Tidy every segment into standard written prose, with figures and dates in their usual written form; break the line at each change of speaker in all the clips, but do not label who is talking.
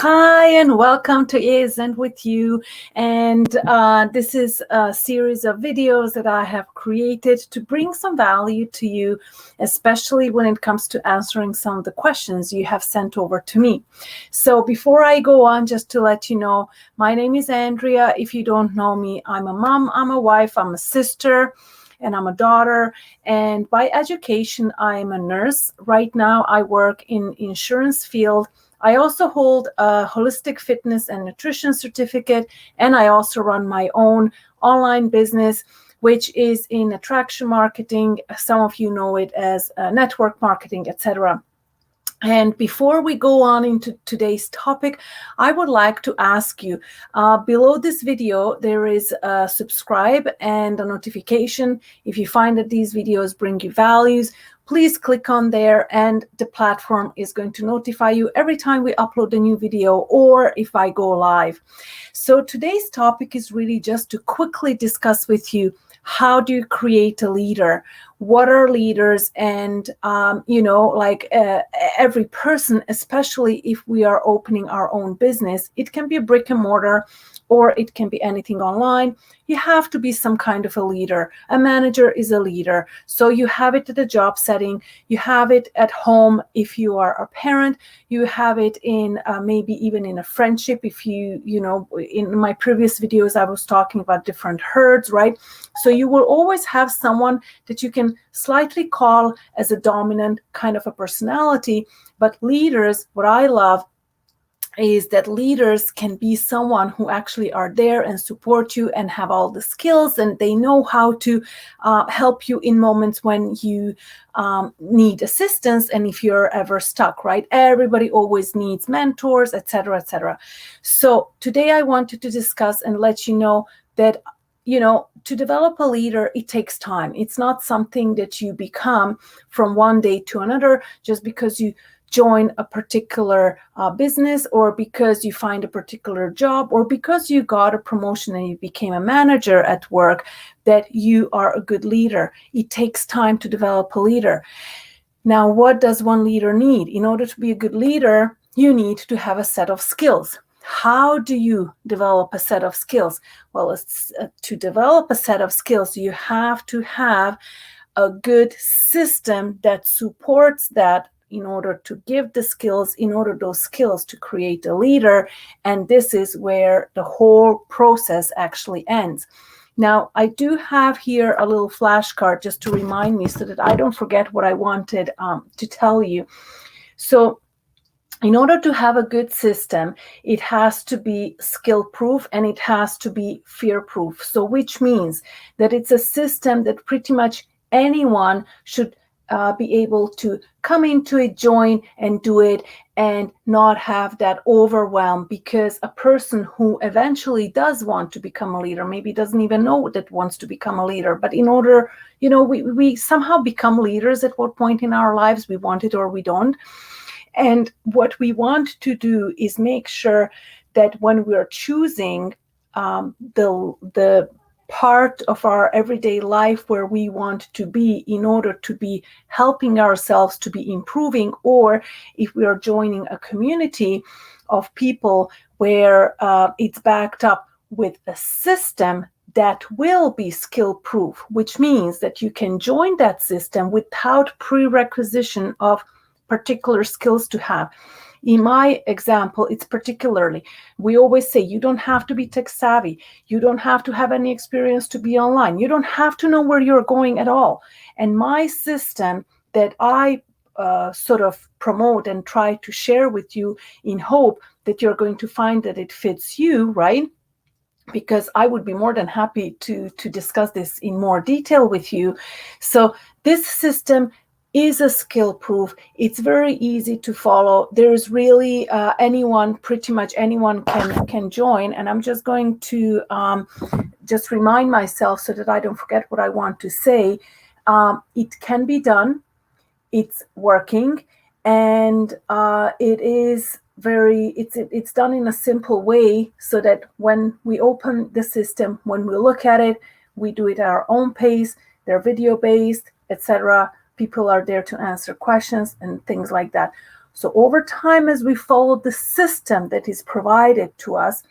Hi, and welcome to Is and With You. And this is a series of videos that I have created to bring some value to you, especially when it comes to answering some of the questions you have sent over to me. So before I go on, just to let you know, my name is Andrea. If you don't know me, I'm a mom, I'm a wife, I'm a sister, and I'm a daughter. And by education, I'm a nurse. Right now, I work in insurance field. I also hold a holistic fitness and nutrition certificate, and I also run my own online business, which is in attraction marketing. Some of you know it as network marketing, etc. And before we go on into today's topic, I would like to ask you, below this video, there is a subscribe and a notification. If you find that these videos bring you values, please click on there and the platform is going to notify you every time we upload a new video or if I go live. So today's topic is really just to quickly discuss with you, how do you create a leader? What are leaders? And, every person, especially if we are opening our own business, it can be a brick and mortar or it can be anything online. You have to be some kind of a leader. A manager is a leader. So you have it at a job setting. You have it at home if you are a parent. You have it in maybe even in a friendship. If in my previous videos, I was talking about different herds, right? So you will always have someone that you can slightly call as a dominant kind of a personality. But leaders, what I love is that leaders can be someone who actually are there and support you and have all the skills, and they know how to help you in moments when you need assistance and if you're ever stuck, right? Everybody always needs mentors, etc., etc. So today I wanted to discuss and let you know that to develop a leader, it takes time. It's not something that you become from one day to another just because you join a particular business or because you find a particular job or because you got a promotion and you became a manager at work, that you are a good leader. It takes time to develop a leader. Now, what does one leader need? In order to be a good leader, you need to have a set of skills. How do you develop a set of skills? Well, to develop a set of skills, you have to have a good system that supports that in order to give the skills, in order those skills to create a leader. And this is where the whole process actually ends. Now, I do have here a little flashcard just to remind me so that I don't forget what I wanted to tell you. So in order to have a good system, it has to be skill-proof and it has to be fear-proof. So which means that it's a system that pretty much anyone should be able to come into it, join and do it and not have that overwhelm, because a person who eventually does want to become a leader maybe doesn't even know that wants to become a leader. But in order, we somehow become leaders at what point in our lives, we want it or we don't. And what we want to do is make sure that when we're choosing the part of our everyday life where we want to be in order to be helping ourselves to be improving, or if we are joining a community of people where it's backed up with a system that will be skill proof, which means that you can join that system without prerequisition of particular skills to have. In my example, it's particularly, we always say you don't have to be tech savvy. You don't have to have any experience to be online. You don't have to know where you're going at all. And my system that I sort of promote and try to share with you in hope that you're going to find that it fits you, right? Because I would be more than happy to discuss this in more detail with you. So this system is a skill proof. It's very easy to follow. There's really pretty much anyone can join. And I'm just going to just remind myself so that I don't forget what I want to say. It can be done. It's working, and it is it's done in a simple way so that when we open the system, when we look at it, we do it at our own pace. They're video based, etc. People are there to answer questions and things like that. So over time, as we follow the system that is provided to us,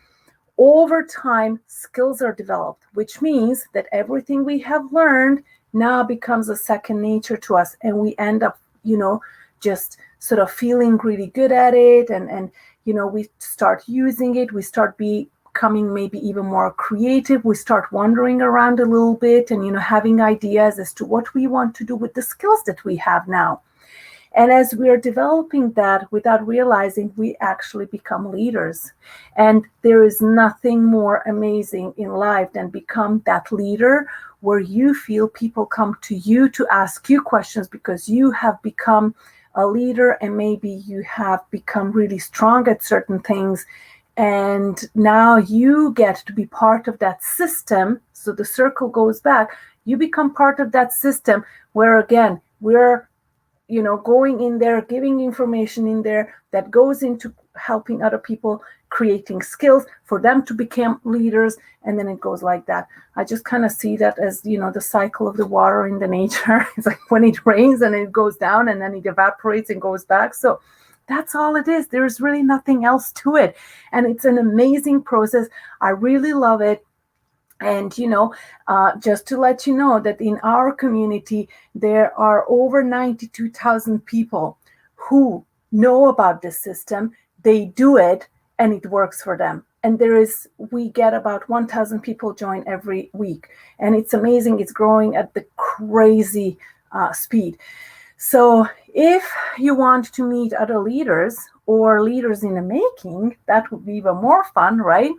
over time, skills are developed, which means that everything we have learned now becomes a second nature to us. And we end up, just sort of feeling really good at it. And we start using it. We start becoming maybe even more creative. We start wandering around a little bit and, having ideas as to what we want to do with the skills that we have now. And as we are developing that without realizing, we actually become leaders. And there is nothing more amazing in life than become that leader where you feel people come to you to ask you questions because you have become a leader and maybe you have become really strong at certain things. And now you get to be part of that system. So the circle goes back. You become part of that system where, again, we're going in there, giving information in there that goes into helping other people, creating skills for them to become leaders. And then it goes like that. I just kind of see that as, the cycle of the water in the nature. It's like when it rains and it goes down and then it evaporates and goes back. So that's all it is. There's really nothing else to it. And it's an amazing process. I really love it. And, just to let you know that in our community, there are over 92,000 people who know about this system. They do it and it works for them. And we get about 1,000 people join every week. And it's amazing. It's growing at the crazy speed. So if you want to meet other leaders or leaders in the making, that would be even more fun, right?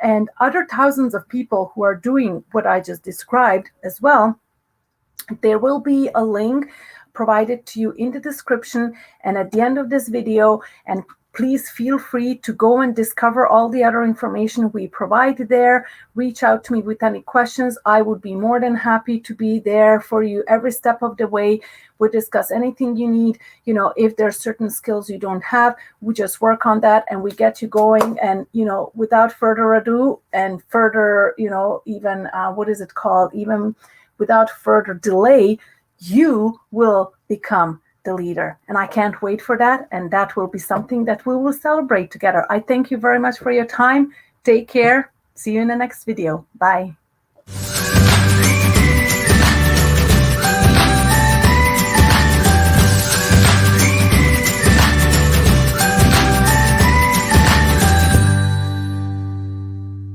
And other thousands of people who are doing what I just described as well, there will be a link provided to you in the description and at the end of this video. And please feel free to go and discover all the other information we provide there. Reach out to me with any questions. I would be more than happy to be there for you every step of the way. We discuss anything you need. If there's certain skills you don't have, we just work on that and we get you going. And, without further ado and further, even even without further delay, you will become the leader. And I can't wait for that. And that will be something that we will celebrate together. I thank you very much for your time. Take care. See you in the next video. Bye.